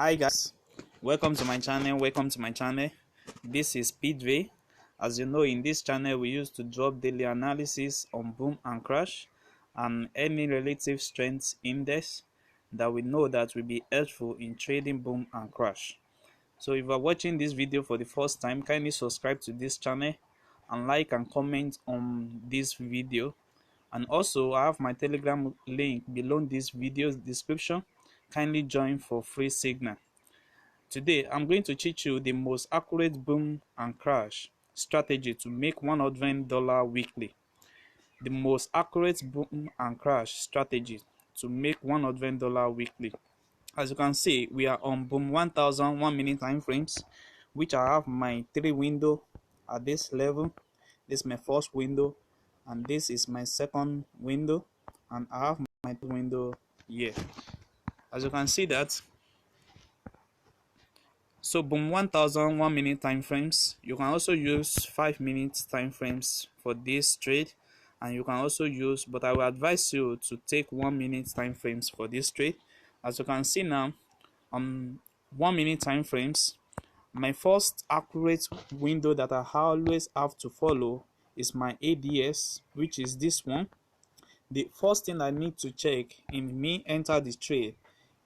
Hi guys, welcome to my channel. This is Speedway. As you know, in this channel we used to drop daily analysis on boom and crash and any relative strength index that we know that will be helpful in trading boom and crash. So if you are watching this video for the first time, kindly subscribe to this channel and like and comment on this video. And also I have my Telegram link below this video's description. Kindly join for free signal. Today, I'm going to teach you the most accurate boom and crash strategy to make $100 weekly. The most accurate boom and crash strategy to make $100 weekly. As you can see, we are on boom 1000 1 minute time frames, which I have my 3 window at this level. This is my first window, and this is my second window, and I have my third window here. As you can see that. So boom 1000 1 minute time frames. You can also use 5 minute time frames for this trade, and you can also use, but I will advise you to take 1 minute time frames for this trade. As you can see now, on 1 minute time frames, my first accurate window that I always have to follow is my ADS, which is this one. The first thing I need to check in me enter the trade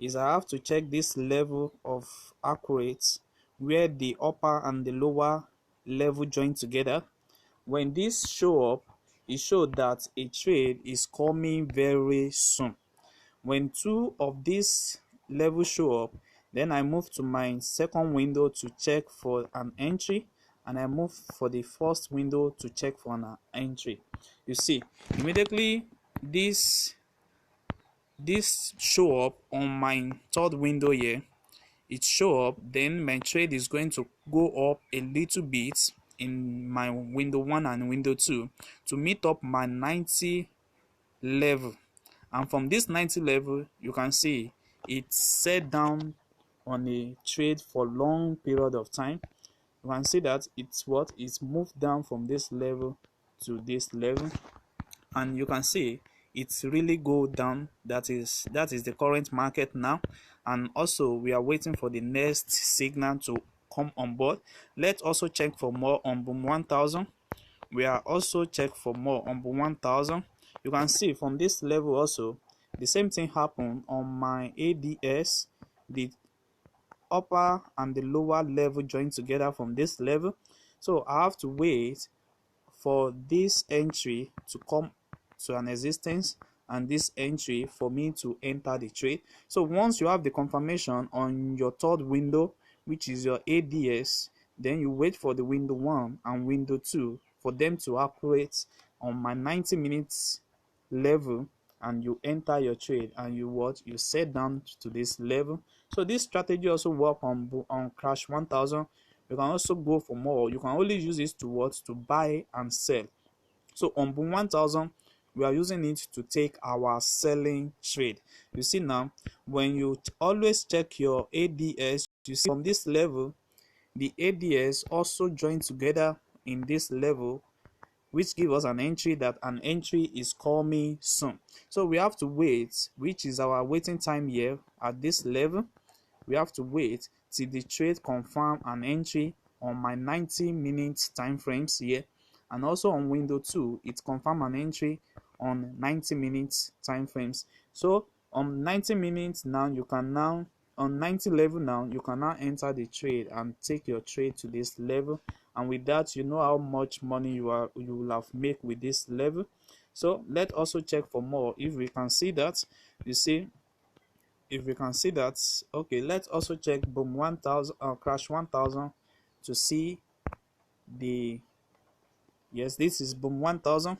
is I have to check this level of accurate where the upper and the lower level join together. When this show up, it shows that a trade is coming very soon. When two of these levels show up, then I move to my second window to check for an entry, and I move for the first window to check for an entry. You see, immediately this show up on my third window here. It show up, then my trade is going to go up a little bit in my window 1 and window 2 to meet up my 90 level, and from this 90 level you can see it's set down on a trade for long period of time. You can see that it's moved down from this level to this level, and you can see it's really go down. That is the current market now, and also we are waiting for the next signal to come on board. Let's also check for more on boom 1000. We are also check for more on boom 1000. You can see from this level also the same thing happened on my ADS. The upper and the lower level join together from this level, so I have to wait for this entry to come to an existence and this entry for me to enter the trade. So once you have the confirmation on your third window, which is your ADS, then you wait for the window 1 and window 2 for them to operate on my 90 minutes level, and you enter your trade, and you set down to this level. So this strategy also work on crash 1000. You can also go for more. You can only use this to buy and sell. So on boom 1000, we are using it to take our selling trade. You see now, when you always check your ADS, you see from this level the ADS also join together in this level, which give us an entry that an entry is coming soon. So we have to wait, which is our waiting time here at this level. We have to wait till the trade confirm an entry on my 90 minutes time frames here, and also on window 2 it confirm an entry on 90 minutes time frames. So on 90 minutes now, you can now on 90 level now you can now enter the trade and take your trade to this level, and with that you know how much money you will have made with this level. So let's also check for more. If we can see that, you see, if we can see that, okay, let's also check boom 1000 crash 1000 to see the, yes, this is boom 1000.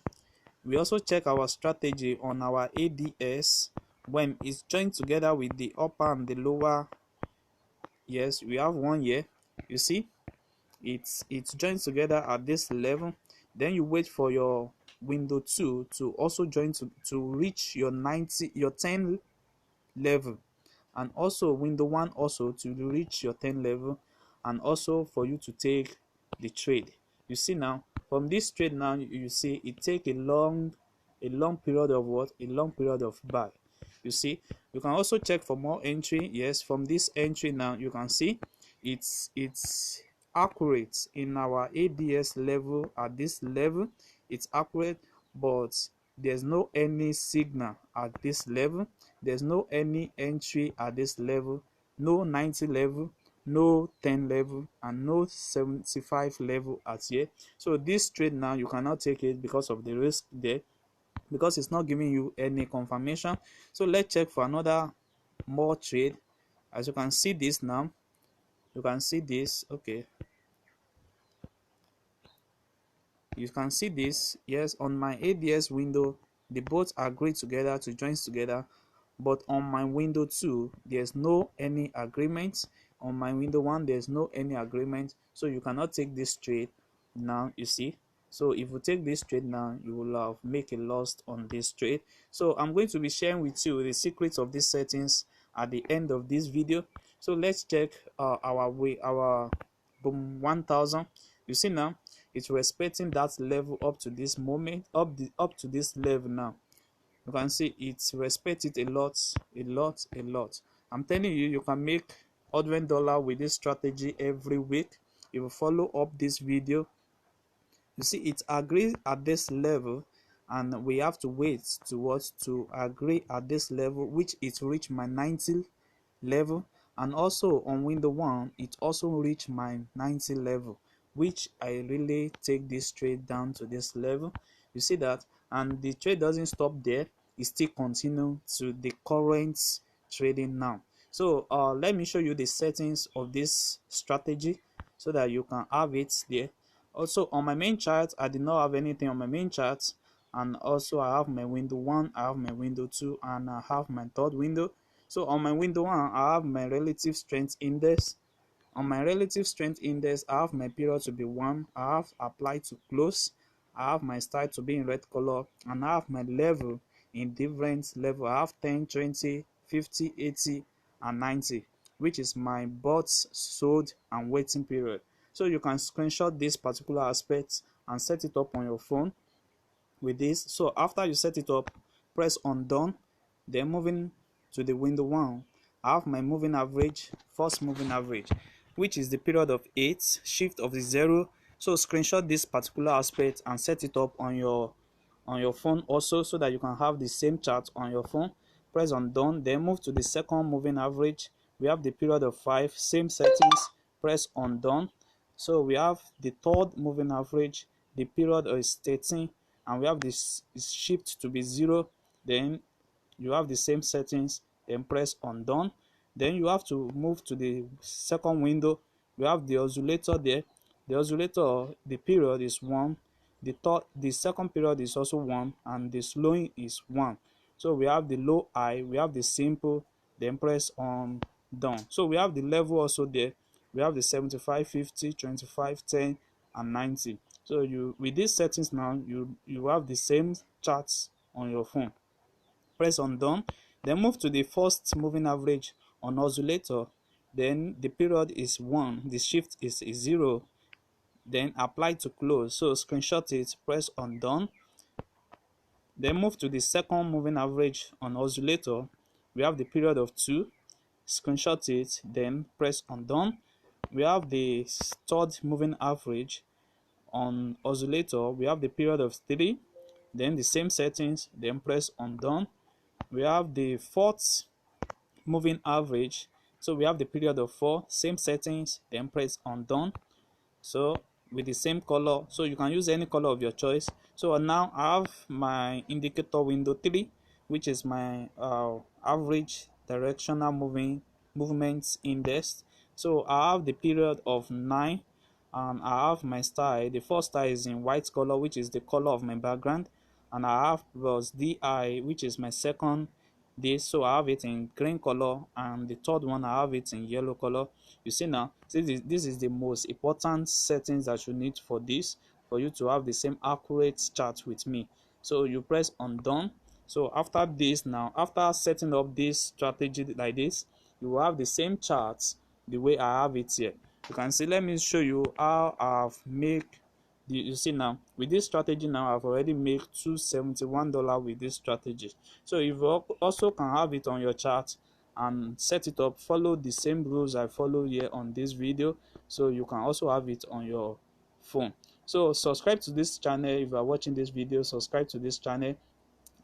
We also check our strategy on our ADS when it's joined together with the upper and the lower. Yes, we have one here. You see, it's joined together at this level. Then you wait for your window 2 to also join to reach your 10 level, and also window 1 also to reach your 10 level, and also for you to take the trade. You see now, from this trade now, you see it take a long period of what, a long period of buy. You see, you can also check for more entry. Yes, from this entry now you can see it's accurate in our ADS level. At this level it's accurate, but there's no any signal at this level. There's no any entry at this level, no 90 level, no 10 level, and no 75 level as yet. So this trade now you cannot take it because of the risk there, because it's not giving you any confirmation. So let's check for another more trade. As you can see this now, you can see this. Okay, you can see this. Yes, on my ADS window the both agree together to join together, but on my window 2 there's no any agreement. On my window 1 there's no any agreement, so you cannot take this trade now. You see, so if you take this trade now you will have make a loss on this trade. So I'm going to be sharing with you the secrets of these settings at the end of this video. So let's check our boom 1000. You see now it's respecting that level up to this moment, up to this level. Now you can see it's respect it a lot, a lot. I'm telling you, you can make $100 with this strategy every week if you follow up this video. You see, it agrees at this level, and we have to wait to agree at this level, which it reach my 90 level. And also on window 1 it also reached my 90 level, which I really take this trade down to this level. You see that, and the trade doesn't stop there, it still continue to the current trading now. So let me show you the settings of this strategy so that you can have it there. Also on my main chart I did not have anything on my main chart, and also I have my window 1, I have my window 2, and I have my third window. So on my window 1 I have my relative strength index. On my relative strength index I have my period to be 1, I have applied to close, I have my style to be in red color, and I have my level in different level. I have 10, 20, 50, 80, and 90, which is my bought, sold, and waiting period. So you can screenshot this particular aspect and set it up on your phone with this. So after you set it up, press on done. Then moving to the window 1, I have my moving average, first moving average, which is the period of 8, shift of the 0. So screenshot this particular aspect and set it up on your phone also, so that you can have the same chart on your phone. Press on done. Then move to the second moving average. We have the period of 5, same settings. Press on done. So we have the third moving average, the period is 13, and we have this shift to be 0. Then you have the same settings, then press on done. Then you have to move to the second window. We have the oscillator there. The oscillator, the period is 1, the second period is also 1, and the slowing is 1. So we have the low high, we have the simple, then press on done. So we have the level also there. We have the 75, 50, 25, 10, and 90. So you, with these settings now, you have the same charts on your phone. Press on done. Then move to the first moving average on oscillator. Then the period is 1, the shift is 0. Then apply to close. So screenshot it, press on done. Then move to the second moving average on oscillator. We have the period of 2. Screenshot it, then press on done. We have the third moving average on oscillator. We have the period of 3, then the same settings, then press on done. We have the fourth moving average, so we have the period of 4, same settings, then press on done. So with the same color, so you can use any color of your choice. So now I have my indicator window 3, which is my average directional movements index. So I have the period of 9, and I have my style. The first style is in white color, which is the color of my background, and I have plus DI, which is my second this. So I have it in green color, and the third one I have it in yellow color. You see now, this is the most important settings that you need for this, for you to have the same accurate chart with me. So you press on done. So after this, now after setting up this strategy like this, you will have the same charts the way I have it here. You can see, let me show you how I've made You see now, with this strategy now, I've already made $271 with this strategy. So if you also can have it on your chart and set it up, follow the same rules I follow here on this video, so you can also have it on your phone. So subscribe to this channel. If you are watching this video, subscribe to this channel,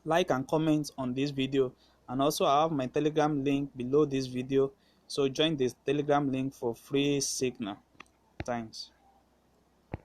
like and comment on this video, and also I have my Telegram link below this video, so join this Telegram link for free signal. Thanks.